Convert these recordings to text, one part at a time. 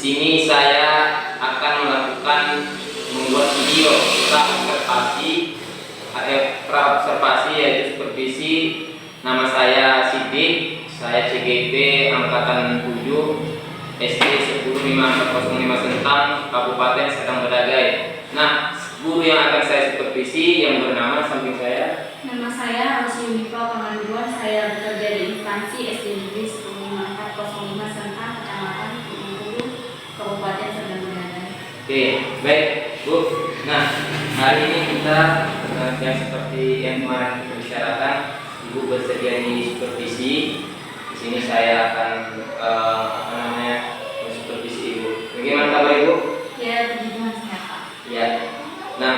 sini saya akan melakukan membuat video pra-observasi yaitu supervisi. Nama saya Sidik, saya CGP angkatan 7 SD 10505 Sentang, Kabupaten Sadang Bedagai. Nah, guru yang akan saya supervisi yang bernama samping saya. Nama saya Rosi Unifa Panganduan. Saya bekerja di instansi SD Negeri 15405 Sentang, Kecamatan Bengkulu, Kabupaten Sadang Bedagai. Oke, baik Bu. Nah, hari ini kita yang seperti yang kemarin kita bicarakan, Ibu bersedia di supervisi. Di sini saya akan supervisi Ibu. Bagaimana kabar Ibu? Ya, puji Tuhan sehat Pak. Ya. Nah,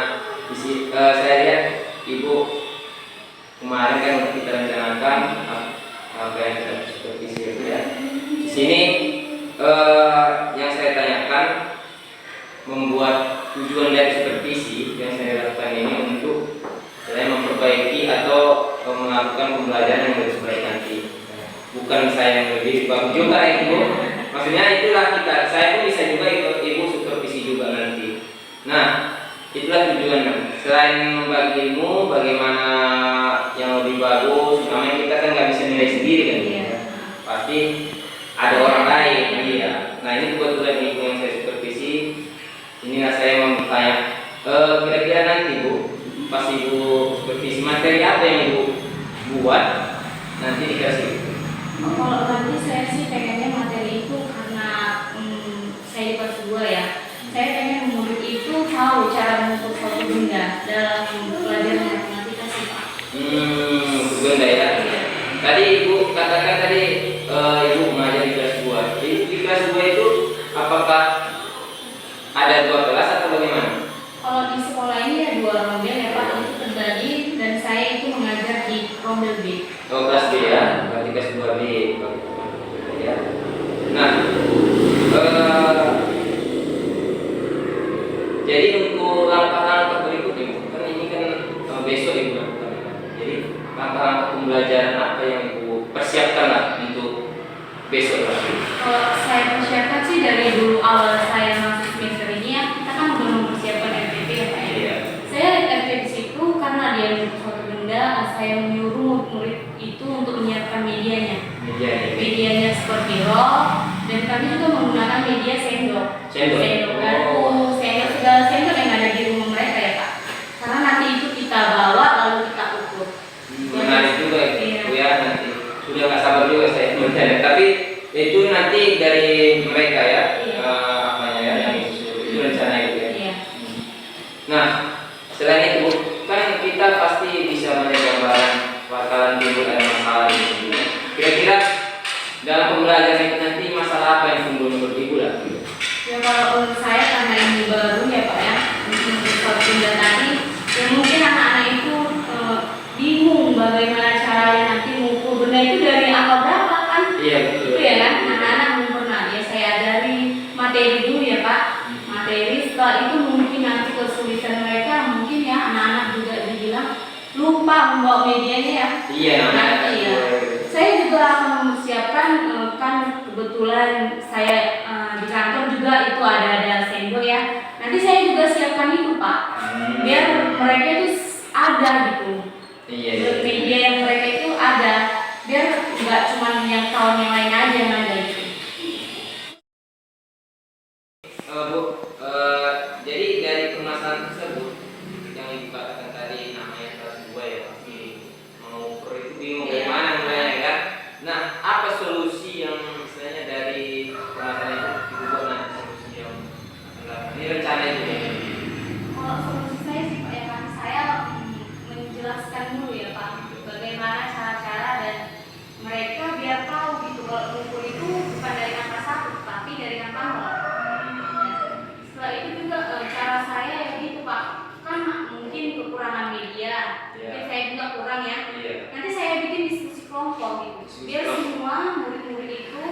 di sini saya lihat Ibu kemarin kan kita rencanakan apa yang kita supervisi itu ya. Di sini yang saya tanyakan, membuat tujuan dari supervisi yang saya lakukan ini untuk saya memperbaiki atau melakukan pembelajaran yang lebih baik nanti. Bukan saya yang lebih bagus juga Ibu. Maksudnya itulah saya pun bisa juga ikut Ibu supervisi juga nanti. Nah, itulah tujuannya. Selain membagi ilmu, bagaimana yang lebih bagus, namanya kita kan nggak bisa nilai sendiri kan ya. Pasti ada orang lain, iya. Nah, ini kebetulan Ibu yang saya supervisi. Inilah saya mau bertanya, kira-kira nanti Bu, pas Ibu supervisi materi apa yang Ibu buat nanti dikasih? Kalau nanti saya sih pengennya materi itu karena saya di kelas 2 ya. Saya pengen murid itu tahu cara mengukur suatu benda dalam pelajaran matematika sih Pak. Benda ya. Tadi Ibu katakan tadi Ibu mengajar di kelas 2. Di kelas 2 itu apakah ada 2 kelas atau bagaimana? Kalau di sekolah ini ada 2 rombel ya Pak, itu terbagi dan saya itu mengajar di rombel B. Oh, kelas B ya, berarti kelas 2B ya. Nah, jadi untuk langkah-langkah berikutnya, kan ini kan besok Ibu lakukan. Jadi langkah-langkah pembelajaran apa yang Ibu persiapkan lah untuk besok lagi? Kalau saya persiapkan sih dari dulu awal saya masuk semester ini ya, kita kan udah mempersiapkan RPP ya Pak ya. Iya. Saya RPP di situ karena dia mengukur suatu benda, saya menyuruh murid itu untuk menyiapkan medianya. Medianya seperti roll, dan kami juga menggunakan media sendok. Sendok garpu, sendok segala sendok yang ada di rumah mereka ya Pak. Karena nanti itu kita bawa lalu kita ukur. Menarik juga itu ya nanti. Sudah nggak sabar juga saya bertanya. Tapi itu nanti dari mereka ya, apanya ya, yang itu rencana itu ya. Iya. Nah, selain itu kan kita pasti bisa melihat gambaran bakalan timbul ada masalah ini. Kira-kira dalam pembelajaran itu nanti masalah apa yang timbul menurut Ibu lah? Ya kalau menurut saya karena ini baru ya Pak ya, untuk suatu benda tadi, ya mungkin anak-anak itu bingung bagaimana caranya nanti mengukur benda itu dari angka berapa kan? Iya betul. Itu ya kan, anak-anak belum pernah. Ya saya ajari materi dulu ya Pak. Materi setelah itu mungkin nanti kesulitan mereka mungkin ya anak-anak juga dibilang lupa membawa medianya ya. Iya. Nanti ya. Saya juga akan mempersiapkan kan kebetulan saya di kantor juga itu ada sendok ya. Nanti saya juga siapkan itu Pak. Biar mereka itu ada gitu. Iya. Media yang mereka itu ada. Biar nggak cuma yang kawan yang lain aja yang ada gitu. Bu, jadi dari permasalahan tersebut yang Ibu katakan tadi namanya kelas 2 ya pasti mau ukur itu bingung dari mana mulainya kan. Nah, apa solusi yang istilahnya dari permasalahan itu Ibu buat nanti solusi yang ini rencana itu ya? Kalau solusi saya sih Pak ya kan saya menjelaskan dulu ya Pak bagaimana cara-cara dan mereka biar tahu gitu kalau ukur itu bukan dari angka 1 tapi dari angka 0. Setelah itu juga cara saya ya gitu Pak, kan mungkin kekurangan media, mungkin saya juga kurang ya. Nanti saya bikin diskusi kelompok gitu, biar semua murid-murid itu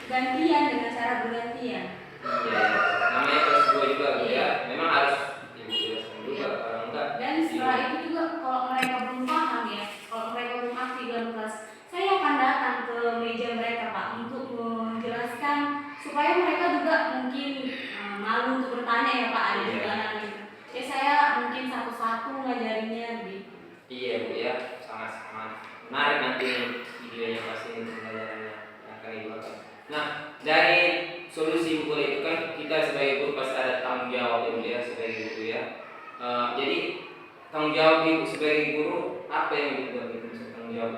gantian dengan cara bergantian. Iya, namanya kelas 2 juga ya. Memang harus Ibu jelaskan juga kalau enggak. Dan setelah itu juga kalau mereka belum paham ya, kalau mereka belum aktif dalam kelas, saya akan datang ke meja mereka Pak untuk menjelaskan supaya mereka juga jawab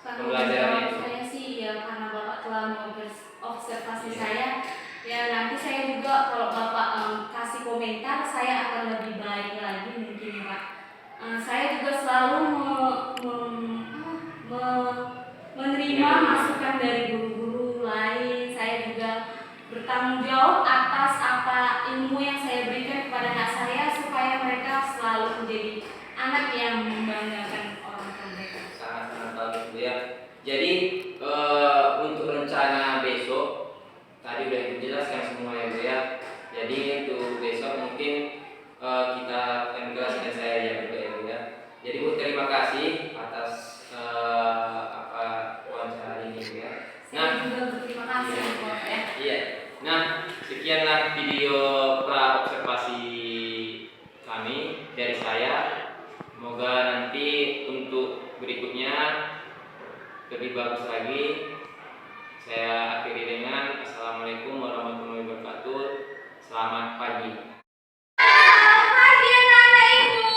Tanggung pembelajaran jawab itu? saya sih ya karena Bapak telah mengobservasi saya. Ya nanti saya juga kalau Bapak kasih komentar saya akan lebih baik lagi mungkin Pak. Saya juga selalu menerima masukan dari guru-guru lain. Saya juga bertanggung jawab atas apa ilmu yang saya berikan kepada anak saya supaya mereka selalu menjadi anak yang membanggakan orang tua mereka. Sangat-sangat bagus Bu ya. Jadi untuk rencana besok tadi udah dijelaskan semua ya Bu ya. Jadi untuk besok mungkin kita akan jelaskan saya ya Bu ya. Jadi Bu terima kasih atas apa wawancara ini Bu ya. Saya juga berterima kasih Bapak ya. Iya. Nah, sekianlah video pra observasi kami dari saya. Semoga nanti untuk berikutnya lebih bagus lagi. Saya akhiri dengan Assalamualaikum warahmatullahi wabarakatuh. Selamat pagi. Pagi anak-anak Ibu.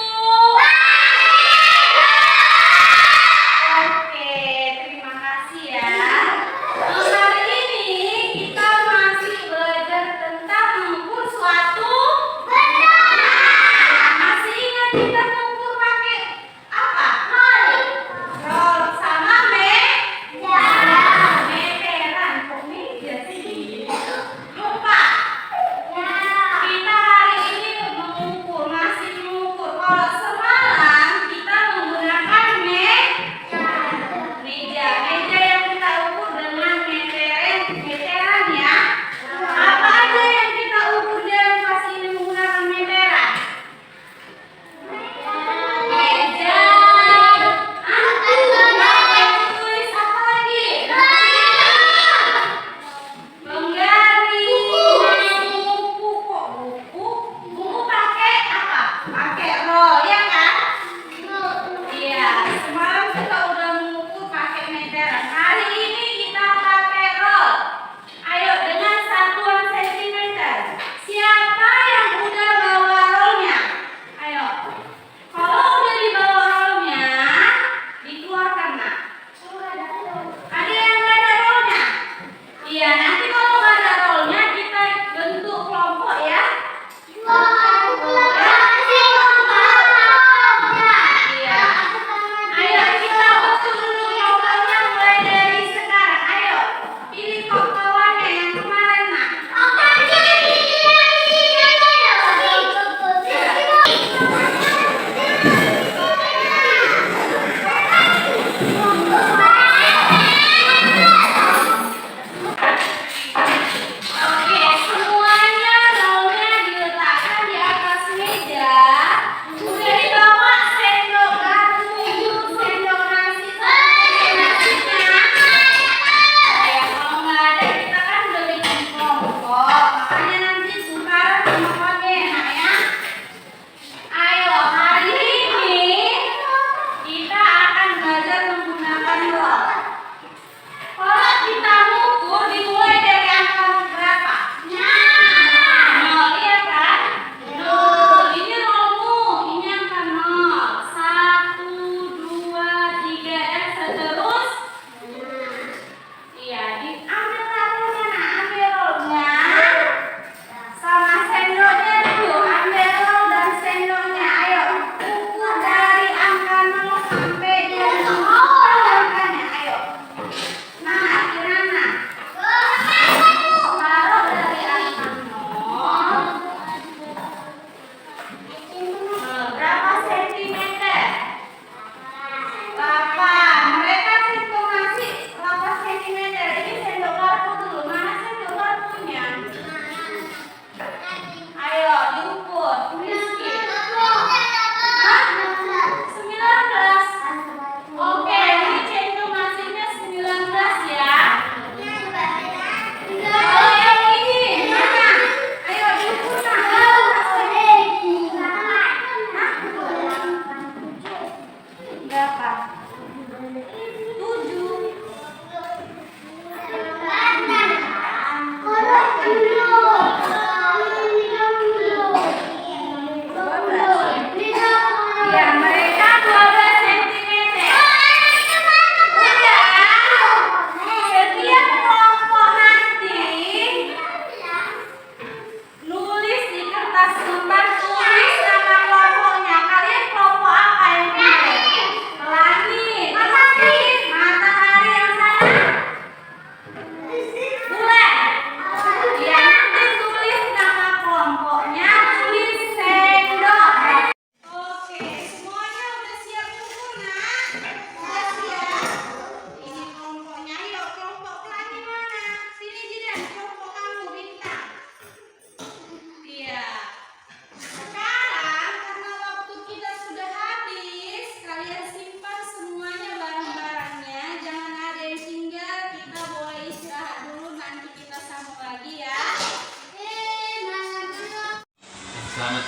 Oke, terima kasih ya. Hari ini kita masih belajar tentang mengukur suatu benda. Masih ingat kita mengukur pakai apa? Roll sama meteran. Kok meja sih? Lupa. Kita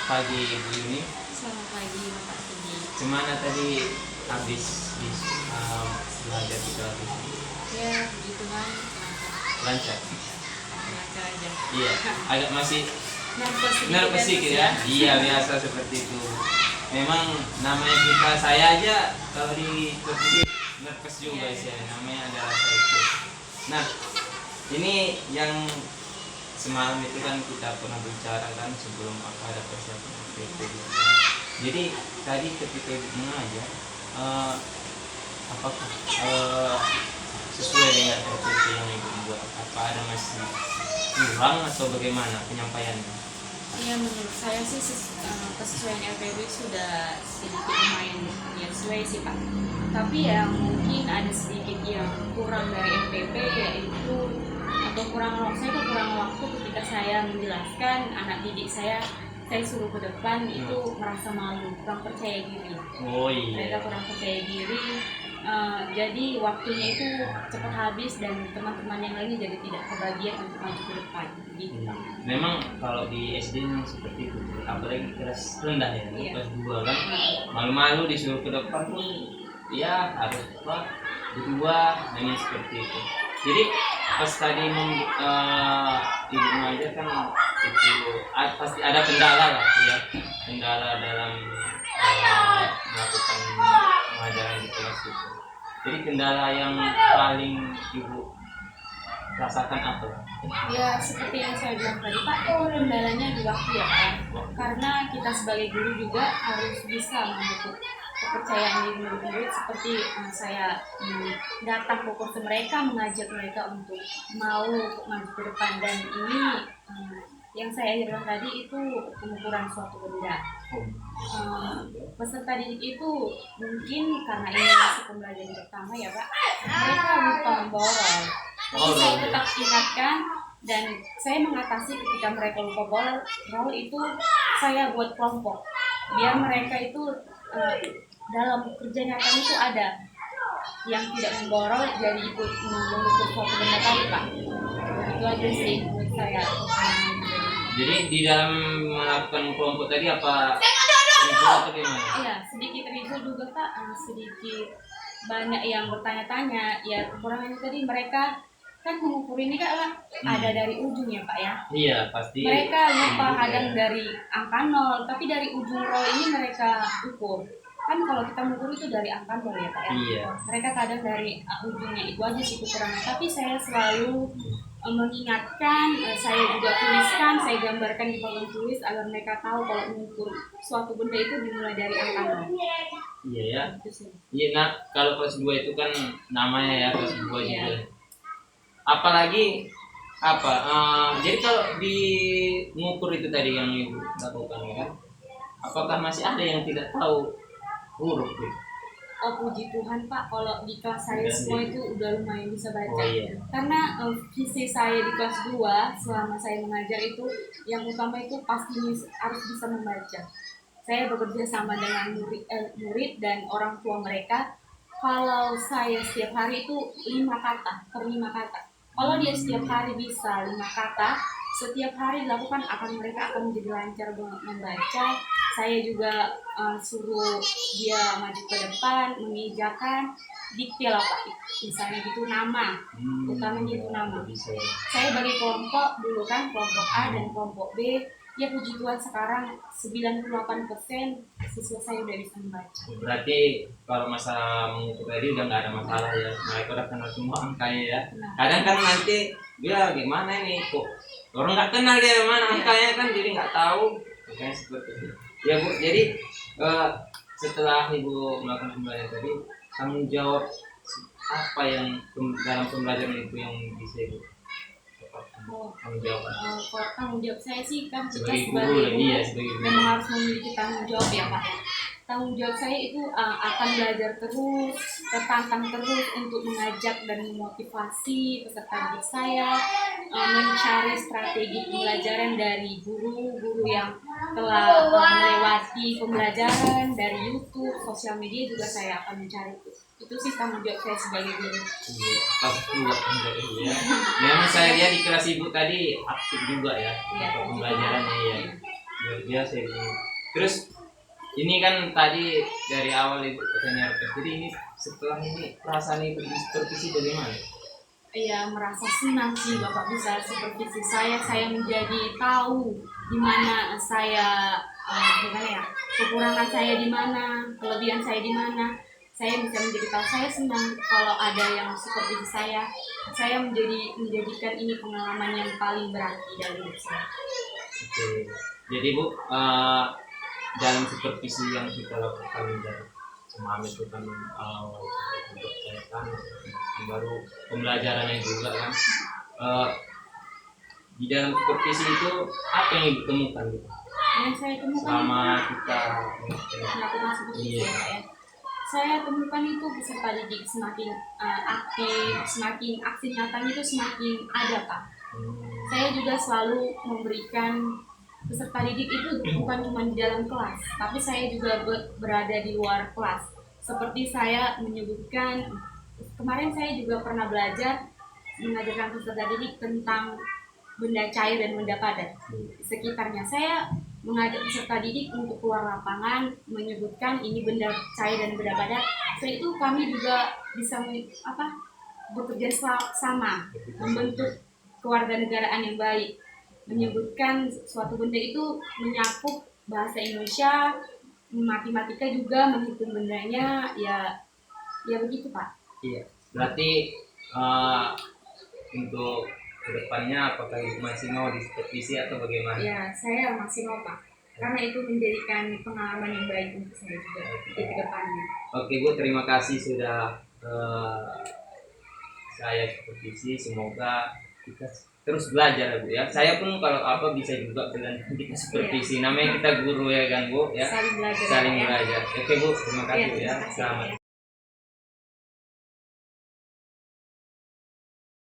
pagi Bu Yuni. Selamat pagi Bapak Sudi. Gimana tadi habis belajar di kelas ini? Ya puji Tuhan Lancar? lancar aja. Iya, agak masih Nervous sedikit ya? Iya, biasa seperti itu. Memang namanya saya aja kalau di televisi nervous juga sih, namanya ada rasa itu. Nah, ini yang semalam itu kan kita pernah bicara kan sebelum ada persiapan FPP. Jadi tadi ketika ibu mengajar, apakah sesuai dengan FPP yang ibu buat? Apa ada masih kurang atau bagaimana penyampaiannya? Ya menurut saya sih kesesuaian LPB sudah sedikit lumayan ya sesuai sih Pak. Tapi ya mungkin ada sedikit yang kurang dari LPB, yaitu atau kurang waktu ketika saya menjelaskan anak didik saya suruh ke depan itu merasa malu, kurang percaya diri. Oh iya. Mereka kurang percaya diri. Jadi waktunya itu cepat habis dan teman-teman yang lainnya jadi tidak kebagian untuk maju ke depan gitu. Memang kalau di SD memang seperti itu, apalagi kelas rendah ya, kelas 2 kan malu-malu disuruh ke depan pun ya harus berdua hanya seperti itu. Jadi pas tadi ibu mengajar kan itu pasti ada kendala lah ya, kendala dalam melakukan pengajaran di kelas itu. Jadi kendala yang paling ibu rasakan apa? Ya seperti yang saya bilang tadi Pak, itu kendalanya di waktu ya Pak. Karena kita sebagai guru juga harus bisa membentuk kepercayaan diri murid-murid, seperti saya datang ke kursus mereka, mengajak mereka untuk mau maju ke depan, dan ini yang saya ajarkan tadi itu pengukuran suatu benda. Peserta didik itu mungkin karena ini masih pembelajaran pertama ya Pak, mereka lupa membawa role. Saya tetap ingatkan dan saya mengatasi ketika mereka lupa bawa role itu, saya buat kelompok biar mereka itu dalam kerja nyata itu ada yang tidak membawa role, jadi ikut mengukur suatu benda tadi Pak. Itu aja sih menurut saya. Jadi di dalam melakukan kelompok tadi apa ribut atau gimana? Iya, sedikit ribut juga Pak, sedikit banyak yang bertanya-tanya. Ya kekurangannya tadi mereka kan mengukur ini kan ada dari ujungnya Pak ya. Iya pasti. Mereka lupa kadang dari angka 0, tapi dari ujung row ini mereka ukur. Kan kalau kita mengukur itu dari angka 0 ya Pak ya. Iya. Mereka kadang dari ujungnya, itu aja sih kekurangan. Tapi saya selalu mengingatkan, saya juga tuliskan, saya gambarkan di papan tulis agar mereka tahu kalau mengukur suatu benda itu dimulai dari angka 0. Iya ya. Gitu sih. Iya, nah kalau kelas 2 itu kan namanya ya kelas 2 juga. Iya. Apalagi jadi kalau di mengukur itu tadi yang ibu lakukan ya, apakah masih ada yang tidak tahu huruf gitu? Oh puji Tuhan Pak, kalau di kelas saya semua itu udah lumayan bisa baca. Oh, iya. Karena visi saya di kelas 2 selama saya mengajar itu yang utama itu pasti harus bisa membaca. Saya bekerja sama dengan murid dan orang tua mereka. Kalau saya setiap hari itu 5 kata per 5 kata. Kalau dia setiap hari bisa 5 kata, setiap hari dilakukan mereka akan menjadi lancar membaca. Saya juga suruh dia maju ke depan, mengijakan, dikte lah Pak, misalnya gitu nama, utamanya itu nama. Saya bagi kelompok dulu kan, kelompok A dan kelompok B. Ya puji Tuhan sekarang 98% siswa saya udah bisa membaca. Berarti kalau masalah mengukur tadi udah nggak ada masalah ya, mereka udah kenal semua angkanya ya. Kadang kan nanti dia gimana nih kok orang nggak kenal dia mana angkanya kan, jadi nggak tahu makanya seperti itu. Ya Bu, jadi setelah Ibu melakukan pembelajaran tadi, tanggung jawab apa yang dalam pembelajaran itu yang bisa Ibu tanggung jawab saya sih kan kita sebagai sebagai guru, guru sebagai guru memang harus memiliki tanggung jawab ya Pak. Tanggung jawab saya itu akan belajar terus, tertantang terus untuk mengajak dan memotivasi peserta didik saya, mencari strategi pembelajaran dari guru-guru yang telah melewati pembelajaran dari YouTube, sosial media juga saya akan mencari itu. Itu sih tanggung jawab saya sebagai guru. Iya, pasti ya. Memang saya lihat di kelas Ibu tadi aktif juga ya, Iya, pembelajarannya ya. luar biasa ibu. Terus ini kan tadi dari awal ibu katanya jadi ini setelah ini perasaan ibu di supervisi bagaimana? Ya merasa senang sih Bapak bisa supervisi saya menjadi tahu di mana saya gimana ya, kekurangan saya di mana, kelebihan saya di mana. Saya bisa menjadi tahu, saya senang kalau ada yang supervisi saya menjadikan ini pengalaman yang paling berarti dalam hidup saya. Oke. Jadi Bu, dalam supervisi yang kita lakukan dari semalam itu kan dipercayakan baru pembelajarannya juga kan. Di dalam supervisi itu apa yang Ibu temukan gitu? Yang saya temukan Selama kita melakukan supervisi Iya. ya, Pak, ya. Saya temukan itu peserta didik semakin aktif, semakin aksi nyatanya itu semakin ada Pak. Saya juga selalu memberikan peserta didik itu bukan cuma di dalam kelas, tapi saya juga berada di luar kelas. Seperti saya menyebutkan, kemarin saya juga pernah belajar mengajarkan peserta didik tentang benda cair dan benda padat sekitarnya. Saya mengajak peserta didik untuk keluar lapangan, menyebutkan ini benda cair dan benda padat. Setelah itu kami juga bisa bekerja sama, membentuk kewarganegaraan yang baik, menyebutkan suatu benda itu menyakup bahasa Indonesia, matematika juga, menghitung bendanya, ya begitu Pak. Iya. Berarti untuk kedepannya apakah Ibu masih mau disupervisi atau bagaimana? Ya, saya masih mau Pak, karena itu menjadikan pengalaman yang baik untuk saya juga di kedepannya. Oke Bu, terima kasih sudah saya supervisi. Semoga kita terus belajar ya Bu ya. Saya pun kalau apa bisa juga dengan kita supervisi. Namanya kita guru ya kan Bu ya. Saling belajar. Saling ya. belajar. Oke Bu, terima kasih Iya, Bu ya. terima kasih. Selamat.